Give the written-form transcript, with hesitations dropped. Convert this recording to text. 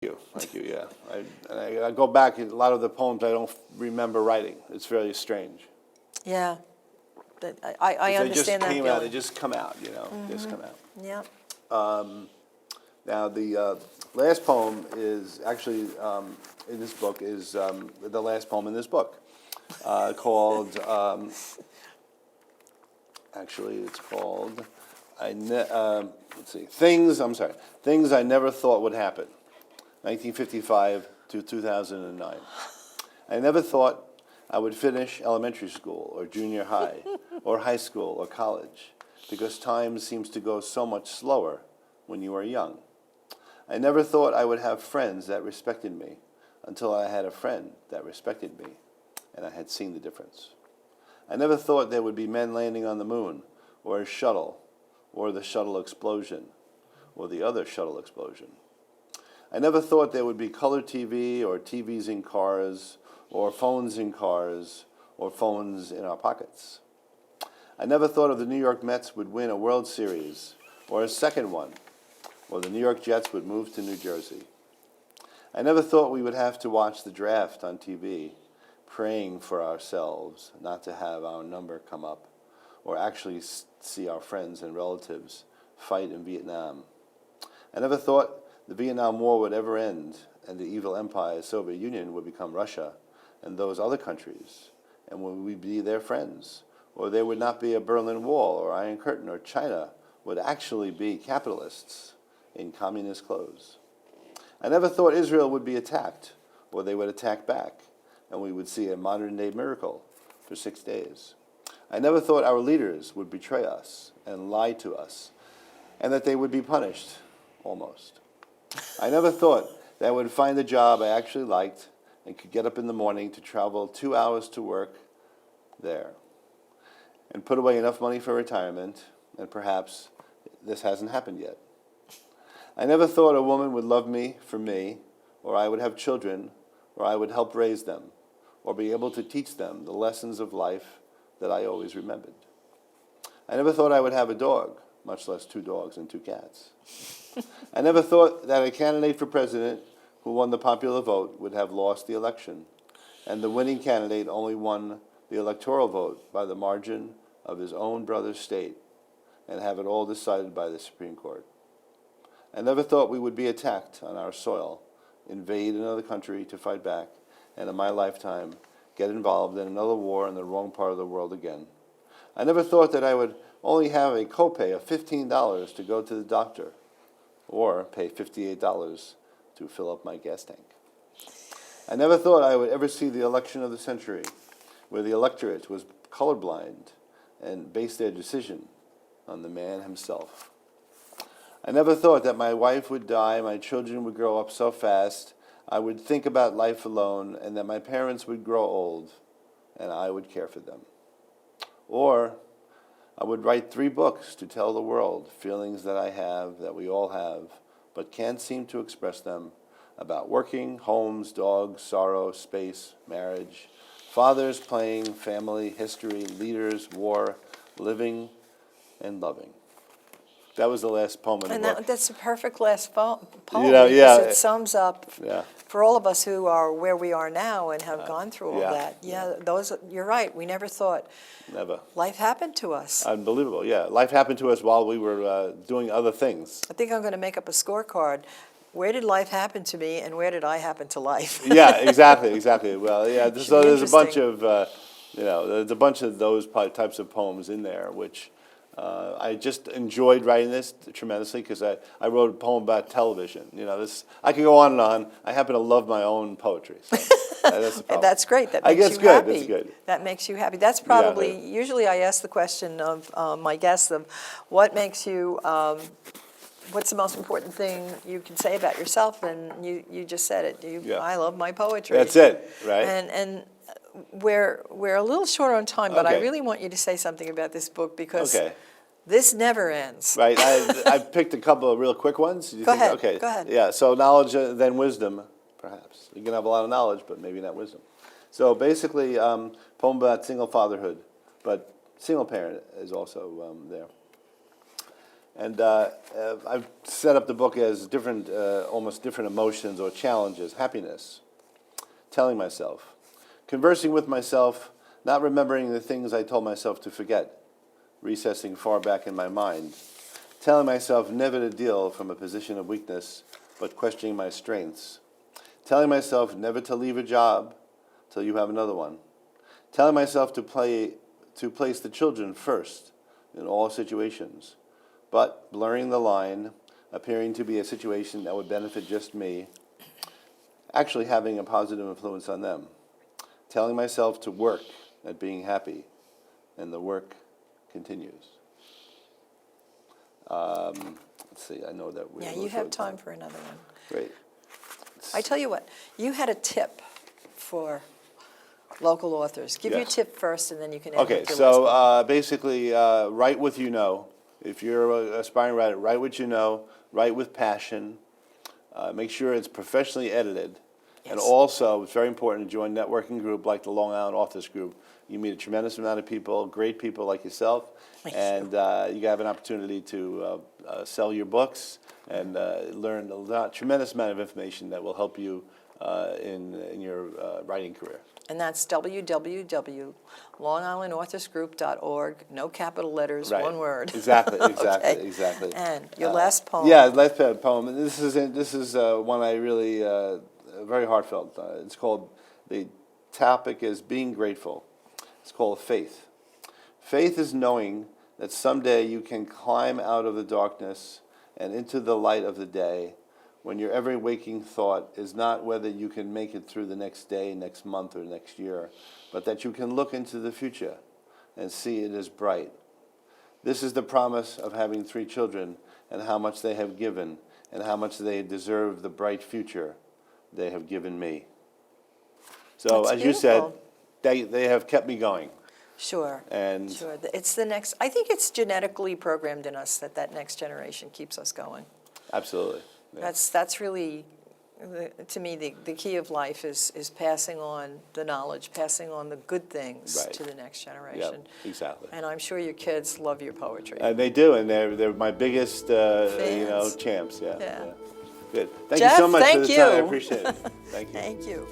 Thank you, yeah. I go back, a lot of the poems I don't remember writing. It's very strange. Yeah, I understand that feeling. They just come out, they just come out. Yeah. Now, the last poem is actually, in this book, is the last poem in this book, called, actually, it's called, let's see, Things I Never Thought Would Happen, 1955 to 2009. I never thought I would finish elementary school or junior high or high school or college because time seems to go so much slower when you are young. I never thought I would have friends that respected me until I had a friend that respected me and I had seen the difference. I never thought there would be men landing on the moon or a shuttle or the shuttle explosion or the other shuttle explosion. I never thought there would be color TV or TVs in cars or phones in cars or phones in our pockets. I never thought of the New York Mets would win a World Series or a second one, or the New York Jets would move to New Jersey. I never thought we would have to watch the draft on TV, praying for ourselves not to have our number come up, or actually see our friends and relatives fight in Vietnam. I never thought the Vietnam War would ever end and the evil empire, Soviet Union, would become Russia and those other countries, and would we be their friends, or there would not be a Berlin Wall or Iron Curtain, or China would actually be capitalists in communist clothes. I never thought Israel would be attacked, or they would attack back, and we would see a modern-day miracle for 6 days. I never thought our leaders would betray us and lie to us, and that they would be punished, almost. I never thought that I would find a job I actually liked and could get up in the morning to travel 2 hours to work there and put away enough money for retirement, and perhaps this hasn't happened yet. I never thought a woman would love me for me, or I would have children, or I would help raise them, or be able to teach them the lessons of life that I always remembered. I never thought I would have a dog, much less 2 dogs and 2 cats. I never thought that a candidate for president who won the popular vote would have lost the election, and the winning candidate only won the electoral vote by the margin of his own brother's state, and have it all decided by the Supreme Court. I never thought we would be attacked on our soil, invade another country to fight back, and in my lifetime get involved in another war in the wrong part of the world again. I never thought that I would only have a copay of $15 to go to the doctor, or pay $58 to fill up my gas tank. I never thought I would ever see the election of the century, where the electorate was colorblind and based their decision on the man himself. I never thought that my wife would die, my children would grow up so fast, I would think about life alone, and that my parents would grow old, and I would care for them. Or I would write 3 books to tell the world feelings that I have, that we all have, but can't seem to express them, about working, homes, dogs, sorrow, space, marriage, fathers, playing, family, history, leaders, war, living, and loving. That was the last poem in the book. And that's a perfect last poem. Yeah. Because it sums up Yeah. for all of us who are where we are now and have gone through all that. Yeah, you're right. We never thought. Never. Life happened to us. Unbelievable, yeah. Life happened to us while we were doing other things. I think I'm going to make up a scorecard. Where did life happen to me, and where did I happen to life? Yeah, exactly. Well, yeah. So there's a bunch interesting. of, there's a bunch of those types of poems in there, which I just enjoyed writing this tremendously because I wrote a poem about television. I could go on and on. I happen to love my own poetry. So that's the problem. That's great. That I makes guess you good. happy. That's good. That makes you happy. That's probably, usually I ask the question of my guests of what makes you, what's the most important thing you can say about yourself? And you just said it. I love my poetry. That's it, right? And we're a little short on time, but I Okay. really want you to say something about this book because Okay. this never ends. Right. I picked a couple of real quick ones. Go ahead. Okay. Go ahead. Yeah. So knowledge, then wisdom, perhaps. You can have a lot of knowledge, but maybe not wisdom. So basically, poem about single fatherhood, but single parent is also there. And I've set up the book as different, almost different emotions or challenges. Happiness, telling myself, conversing with myself, not remembering the things I told myself to forget, recessing far back in my mind, telling myself never to deal from a position of weakness, but questioning my strengths, telling myself never to leave a job till you have another one, telling myself to place the children first in all situations, but blurring the line, appearing to be a situation that would benefit just me, actually having a positive influence on them, telling myself to work at being happy, and the work continues. Let's see, I know that we're... Yeah, you have time for another one. Great. I tell you what, you had a tip for local authors. Give your Yes. tip first, and then you can end Okay, with your last so one. basically, write what you know. If you're an aspiring writer, write what you know, write with passion, make sure it's professionally edited. And Yes. also, it's very important to join a networking group like the Long Island Authors Group. You meet a tremendous amount of people, great people like yourself, Thank and you have an opportunity to sell your books and learn a tremendous amount of information that will help you in your writing career. And that's www.longislandauthorsgroup.org, no capital letters, Right. one word. Exactly, Okay. exactly. And your last poem. Yeah, last poem. And this is one I really very heartfelt. It's called, the topic is being grateful. It's called Faith. Faith is knowing that someday you can climb out of the darkness and into the light of the day, when your every waking thought is not whether you can make it through the next day, next month, or next year, but that you can look into the future and see it as bright. This is the promise of having 3 children, and how much they have given, and how much they deserve the bright future they have given me. So, That's as you said, beautiful. they have kept me going. Sure. And Sure. It's the next, I think it's genetically programmed in us that next generation keeps us going. absolutely. Yeah. That's really, to me, the key of life is passing on the knowledge, passing on the good things Right. to the next Yeah, generation. exactly. And I'm sure your kids love your poetry. They do, and they're my biggest, Fans. champs. Yeah. Yeah. Good. Thank Jeff, you so much for thank the time. I you. appreciate it. Thank you. Thank you.